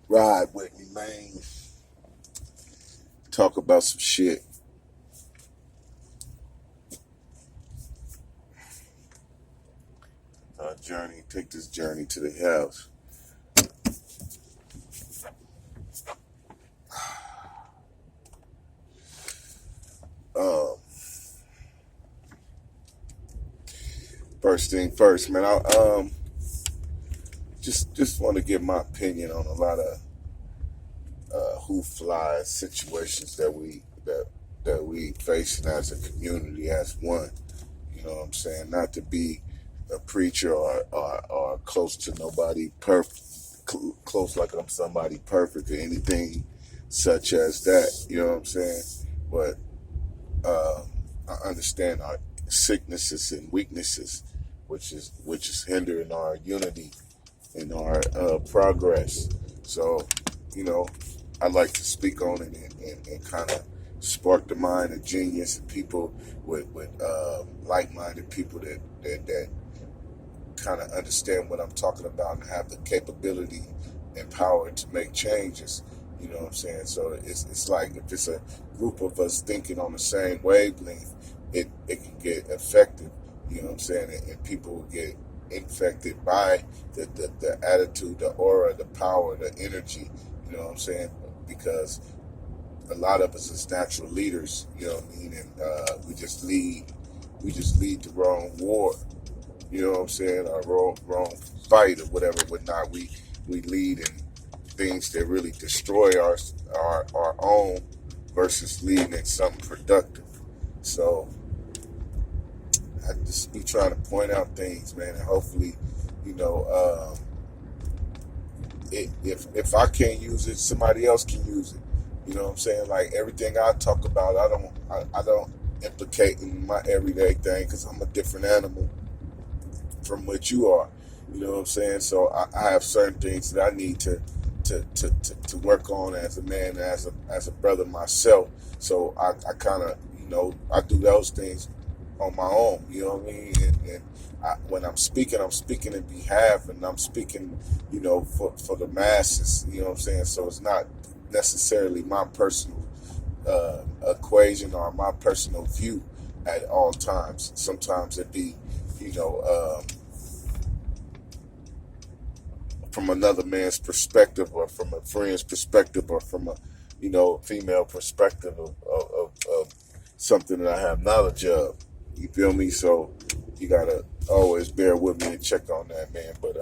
Ride with me, man. Talk about some shit. Journey. Take this journey to the house. Um, First thing first, man. I just want to give my opinion on a lot of who flies situations that we facing as a community, as one. You know what I'm saying? Not to be a preacher or close to nobody perfect, close like I'm somebody perfect or anything such as that. You know what I'm saying? But I understand our sicknesses and weaknesses, which is hindering our unity and our progress. So, you know, I like to speak on it and kind of spark the mind of genius and people with like-minded people that kind of understand what I'm talking about and have the capability and power to make changes. You know what I'm saying? So it's like if it's a group of us thinking on the same wavelength, it can get effective. You know what I'm saying? And people will get infected by the attitude, the aura, the power, the energy. You know what I'm saying? Because a lot of us is natural leaders. You know what I mean? And we just lead the wrong war. You know what I'm saying? Or wrong fight or whatnot. We lead in things that really destroy our own versus leading in something productive. So I just be trying to point out things, man, and hopefully, you know, if I can't use it, somebody else can use it. You know what I'm saying? Like everything I talk about, I don't implicate in my everyday thing because I'm a different animal from what you are. You know what I'm saying? So I have certain things that I need to work on as a man, as a brother myself. So I kind of, I do those things on my own. You know what I mean? And when I'm speaking in behalf, and I'm speaking, for the masses. You know what I'm saying? So it's not necessarily my personal equation or my personal view at all times. Sometimes it be, you know, from another man's perspective, or from a friend's perspective, or from a, female perspective of something that I have knowledge of. You feel me? So you gotta always bear with me and check on that, man. But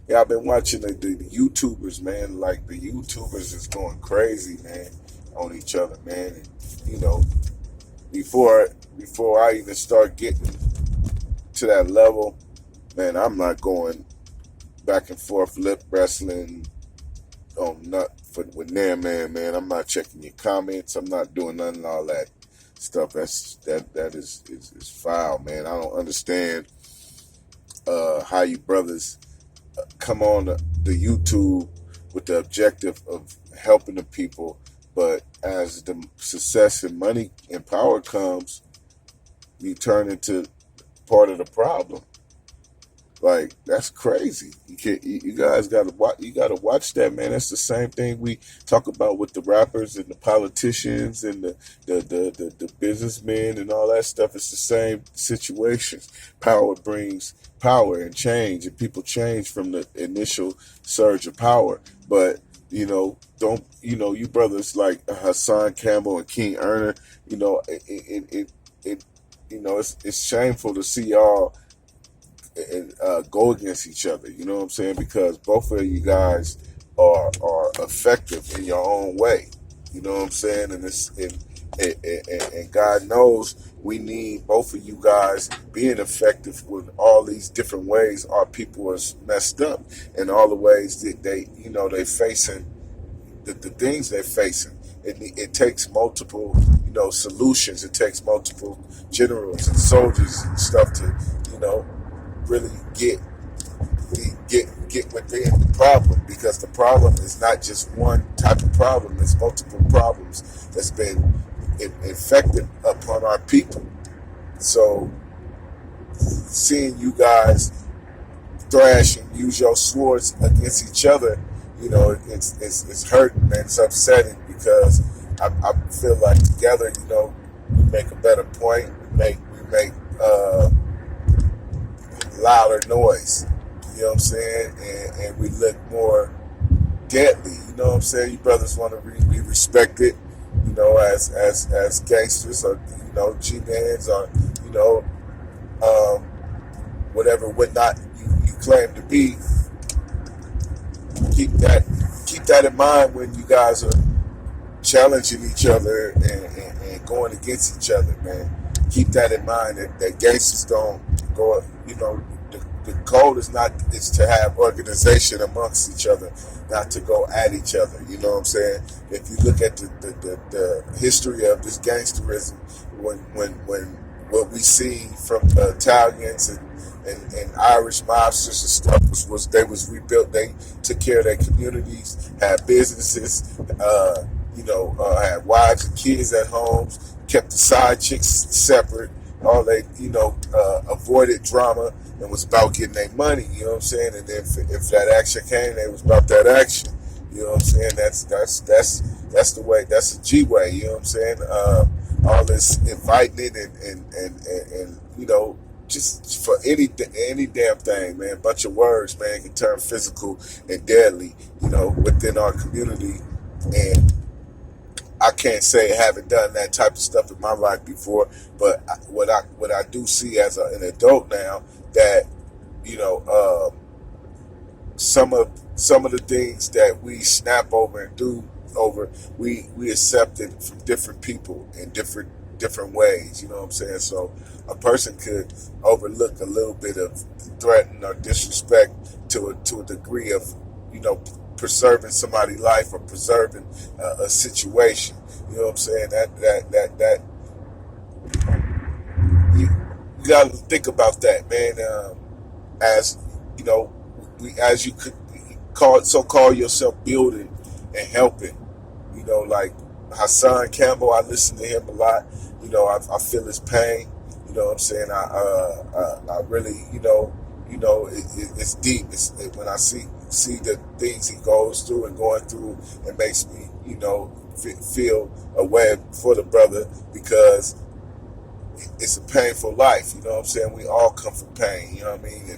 yeah, I've been watching the YouTubers, man. Like the YouTubers is going crazy, man, on each other, man. And, before I even start getting to that level, man, I'm not going back and forth lip wrestling on with Nair Man. I'm not checking your comments. I'm not doing none of all that stuff. That is foul, man. I don't understand how you brothers come on the YouTube with the objective of helping the people, but as the success and money and power comes, you turn into part of the problem. Like, that's crazy. You guys gotta watch. You gotta watch that, man. That's the same thing we talk about with the rappers and the politicians and the businessmen and all that stuff. It's the same situations. Power brings power and change, and people change from the initial surge of power. But don't you brothers like Hassan Campbell and King Erner. It's shameful to see y'all and go against each other. You know what I'm saying? Because both of you guys are effective in your own way. You know what I'm saying? And God knows we need both of you guys being effective with all these different ways our people is messed up, and all the ways that they facing the things they're facing. It takes multiple solutions. It takes multiple generals and soldiers and stuff to really get within the problem, because the problem is not just one type of problem. It's multiple problems that's been infected upon our people. So seeing you guys thrash and use your swords against each other, it's hurting, man. It's upsetting because I feel like together, we make a better point. We make louder noise. You know what I'm saying? And we look more deadly. You know what I'm saying? You brothers want to be respected. As gangsters or G-mans or um, whatever whatnot you claim to be. Keep that in mind when you guys are challenging each other and going against each other, man. Keep that in mind that gangsters don't go. The code is to have organization amongst each other, not to go at each other. You know what I'm saying? If you look at the history of this gangsterism, when what we see from the Italians and Irish mobsters and stuff was they was rebuilt. They took care of their communities, had businesses, had wives and kids at homes, kept the side chicks separate. All they, avoided drama and was about getting their money. You know what I'm saying? And then if that action came, they was about that action. You know what I'm saying? That's the way. That's the G way. You know what I'm saying? All this inviting it and just for any damn thing, man. Bunch of words, man, can turn physical and deadly. Within our community, and I can't say I haven't done that type of stuff in my life before, but what I do see as an adult now, that some of the things that we snap over and do over, we accept it from different people in different ways. You know what I'm saying? So a person could overlook a little bit of threatening or disrespect to a degree of preserving somebody's life or preserving a situation. You know what I'm saying? That you got to think about that, man. As as you could call yourself building and helping. Like Hassan Campbell, I listen to him a lot. I feel his pain. You know what I'm saying? I really, it's deep. When I see the things he goes through and going through, it makes me, feel a way for the brother, because it's a painful life. You know what I'm saying? We all come from pain. You know what I mean?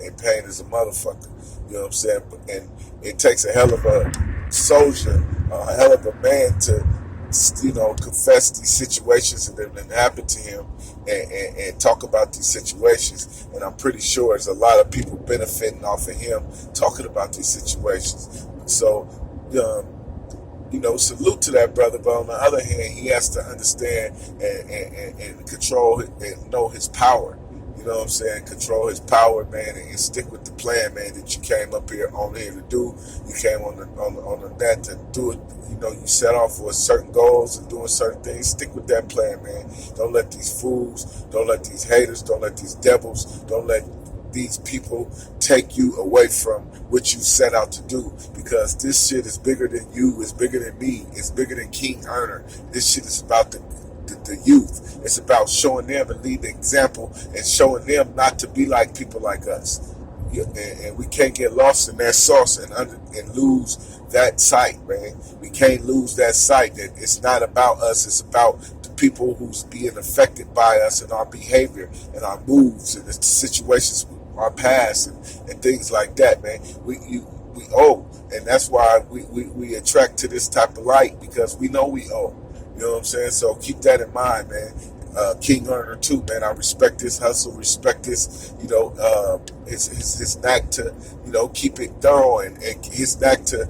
And pain is a motherfucker. You know what I'm saying? And it takes a hell of a soldier, a hell of a man to, confess these situations that have happened to him and talk about these situations. And I'm pretty sure there's a lot of people benefiting off of him talking about these situations. So, salute to that brother. But on the other hand, he has to understand and control and know his power. You know what I'm saying? Control his power, man, and stick with the plan, man, that you came up here to do. You came on the net to do it. You set off for certain goals and doing certain things. Stick with that plan, man. Don't let these fools, don't let these haters, don't let these devils, don't let these people take you away from what you set out to do, because this shit is bigger than you, it's bigger than me, it's bigger than King Earner. This shit is about the youth. It's about showing them and leading the example and showing them not to be like people like us. And we can't get lost in that sauce and lose that sight, man. We can't lose that sight that it's not about us, it's about the people who's being affected by us and our behavior and our moves and the situations, our past and things like that, man. We owe, and that's why we attract to this type of light, because we know we owe. You know what I'm saying? So keep that in mind, man. King Earner too, man. I respect his hustle, respect his, his knack to, keep it thorough and his knack to,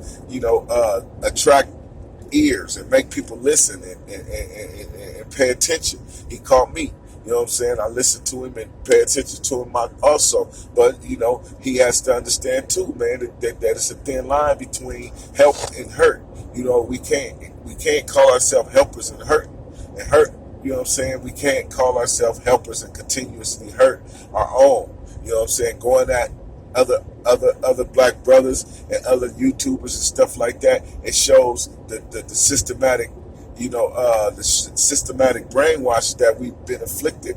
attract ears and make people listen and pay attention. He called me. You know what I'm saying? I listen to him and pay attention to him also. But, he has to understand too, man, that it's a thin line between help and hurt. We can't call ourselves helpers and hurt. You know what I'm saying? We can't call ourselves helpers and continuously hurt our own. You know what I'm saying? Going at other black brothers and other YouTubers and stuff like that. It shows the systematic, the systematic brainwash that we've been afflicted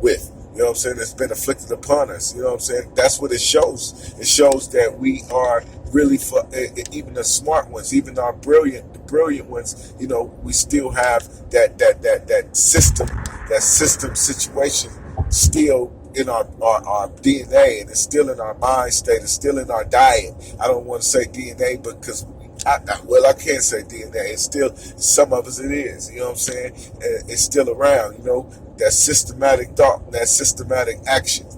with. You know what I'm saying? It's been afflicted upon us. You know what I'm saying? That's what it shows. It shows that we are really, for even the smart ones, even our the brilliant ones. You know, we still have that system situation still in our DNA, and it's still in our mind state. It's still in our diet. I don't want to say DNA, but because I can't say DNA. It's still, some of us it is. You know what I'm saying? It's still around. You know, that systematic thought, that systematic actions.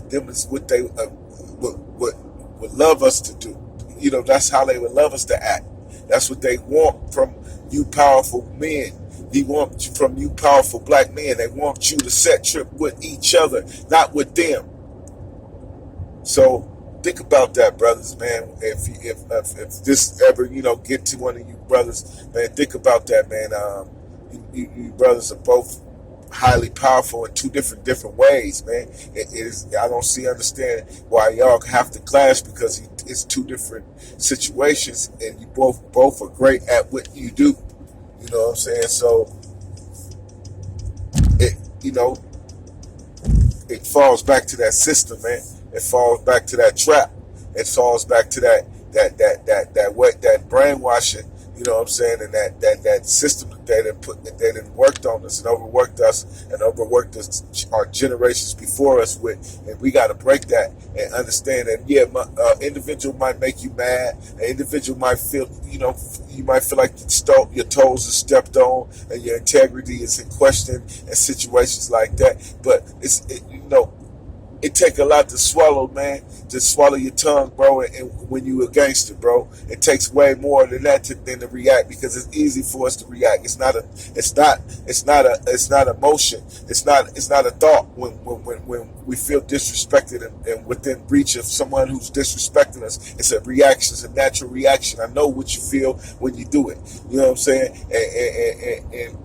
Them is what they would love us to do. You know, that's how they would love us to act. That's what they want from you, powerful men. They want from you, powerful black men. They want you to set trip with each other, not with them. So think about that, brothers, man. If this ever, you know, get to one of you brothers, man, think about that, man. You brothers are both highly powerful in two different ways, man. It is, I don't understand why y'all have to clash, because it's two different situations, and you both are great at what you do. You know what I'm saying? So you know, it falls back to that system, man. It falls back to that trap. It falls back to that brainwashing. You know what I'm saying? And that system that they done worked on us and overworked our generations before us with. And we got to break that and understand that, yeah, individual might make you mad. An individual might feel, you know, you might feel like your toes are stepped on and your integrity is in question in situations like that. But you know, it take a lot to swallow, man. To swallow your tongue, bro. And when you a gangster, bro, it takes way more than that than to react, because it's easy for us to react. It's not emotion. It's not a thought when we feel disrespected and within breach of someone who's disrespecting us. It's a reaction. It's a natural reaction. I know what you feel when you do it. You know what I'm saying? And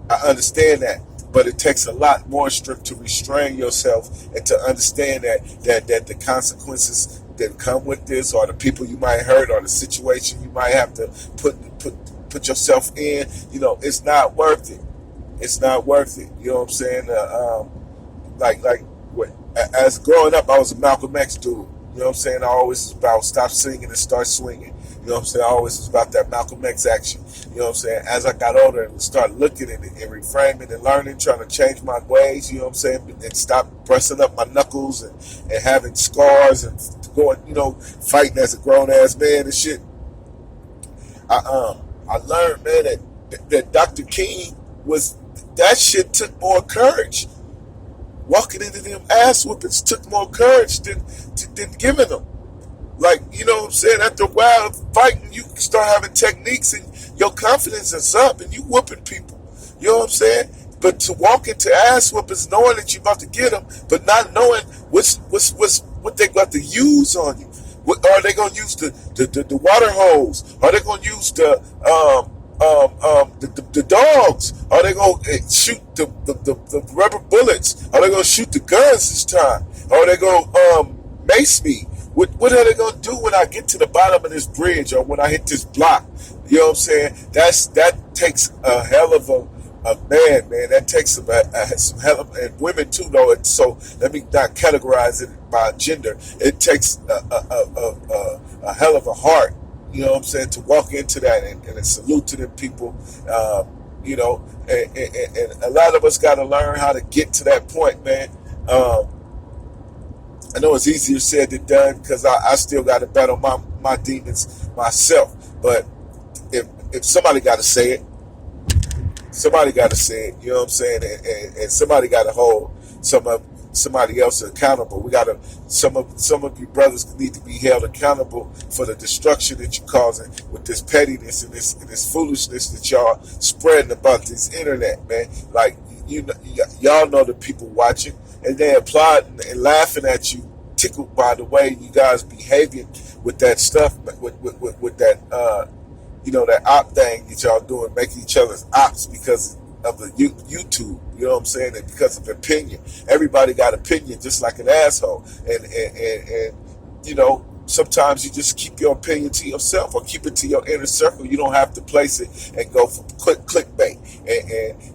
I understand that. But it takes a lot more strength to restrain yourself and to understand that the consequences that come with this, or the people you might hurt, or the situation you might have to put yourself in, you know, it's not worth it. It's not worth it. You know what I'm saying? As growing up, I was a Malcolm X dude. You know what I'm saying? I always was about stop singing and start swinging. You know what I'm saying? I always was about that Malcolm X action. You know what I'm saying? As I got older and started looking at it and reframing and learning, trying to change my ways, you know what I'm saying? And stop pressing up my knuckles and having scars and going, you know, fighting as a grown ass man and shit. I learned, man, that Dr. King that shit took more courage. Walking into them ass whoopings took more courage than giving them. Like, you know what I'm saying? After a while of fighting, you start having techniques and your confidence is up and you whooping people. You know what I'm saying? But to walk into ass whoopings knowing that you're about to get them, but not knowing what they got to use on you. Are they going to use the water hose? Are they going to use the dogs? Are they going to shoot the rubber bullets? Are they going to shoot the guns this time? Are they going to mace me? What are they going to do when I get to the bottom of this bridge or when I hit this block? You know what I'm saying? That takes a hell of a man. That takes some hell of, and women too, though. So let me not categorize it by gender. It takes a hell of a heart, you know what I'm saying, to walk into that and salute to them people. You know, and a lot of us got to learn how to get to that point, man. I know it's easier said than done because I still got to battle my demons myself. But if somebody got to say it, somebody got to say it. You know what I'm saying? And somebody got to hold somebody else accountable. We got to some of you brothers need to be held accountable for the destruction that you're causing with this pettiness and this foolishness that y'all spreading about this internet, man. Like, you know, y'all know the people watching, and they applauding and laughing at you, tickled by the way you guys behaving with that stuff, with that you know, that op thing that y'all doing, making each other's ops because of the YouTube. You know what I'm saying? And because of opinion. Everybody got opinion, just like an asshole. And you know, Sometimes you just keep your opinion to yourself or keep it to your inner circle. You don't have to place it and go for clickbait.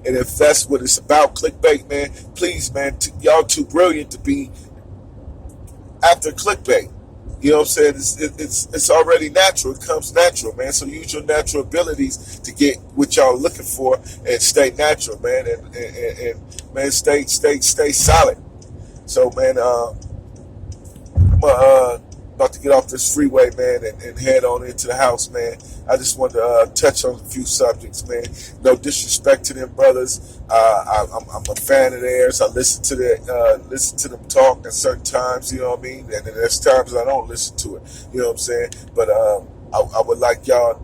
And if that's what it's about, clickbait, man, please, man, y'all too brilliant to be after clickbait. You know what I'm saying? It's already natural. It comes natural, man. So use your natural abilities to get what y'all looking for and stay natural, man. And man, stay solid. So, man, I'm about to get off this freeway, man, and head on into the house, man. I just wanted to touch on a few subjects, man. No disrespect to them brothers. I'm a fan of theirs. I listen to them talk at certain times. You know what I mean? And then there's times I don't listen to it. You know what I'm saying? But I would like y'all,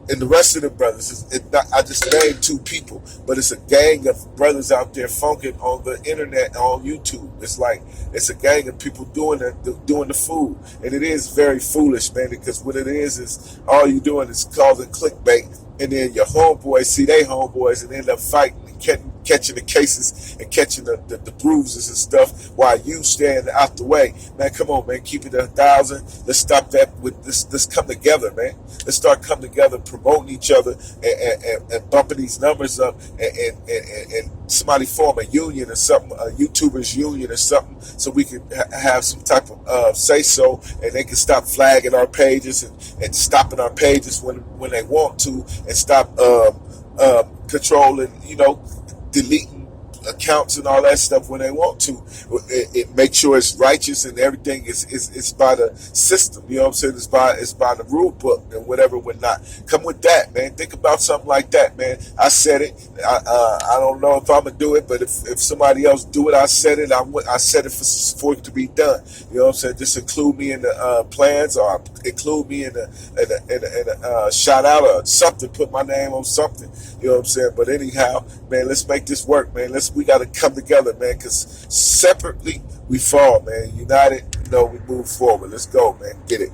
and the rest of the brothers, I just named two people, but it's a gang of brothers out there funking on the internet, on YouTube. It's a gang of people doing the food, and it is very foolish, man. Because what it is all you doing is causing clickbait, and then your homeboys see they homeboys and end up fighting and catching the cases and catching the bruises and stuff while you stand out the way. Man, come on, man, keep it 1,000. Let's stop that with this. Let's come together, man. Let's start coming together, promoting each other and bumping these numbers up and somebody form a union or something, a YouTubers union or something, so we can have some type of say so, and they can stop flagging our pages and stopping our pages when they want to, and stop controlling, deleting accounts and all that stuff when they want to. It makes sure it's righteous and everything is by the system. You know what I'm saying? It's by the rule book and whatever would not come with that, man. Think about something like that, man. I said it. I don't know if I'm gonna do it, but if somebody else do it, I said it. I said it for it to be done. You know what I'm saying? Just include me in the plans, or include me in a shout out or something. Put my name on something. You know what I'm saying? But anyhow, man, let's make this work, man. We got to come together, man, because separately we fall, man. United, we move forward. Let's go, man. Get it.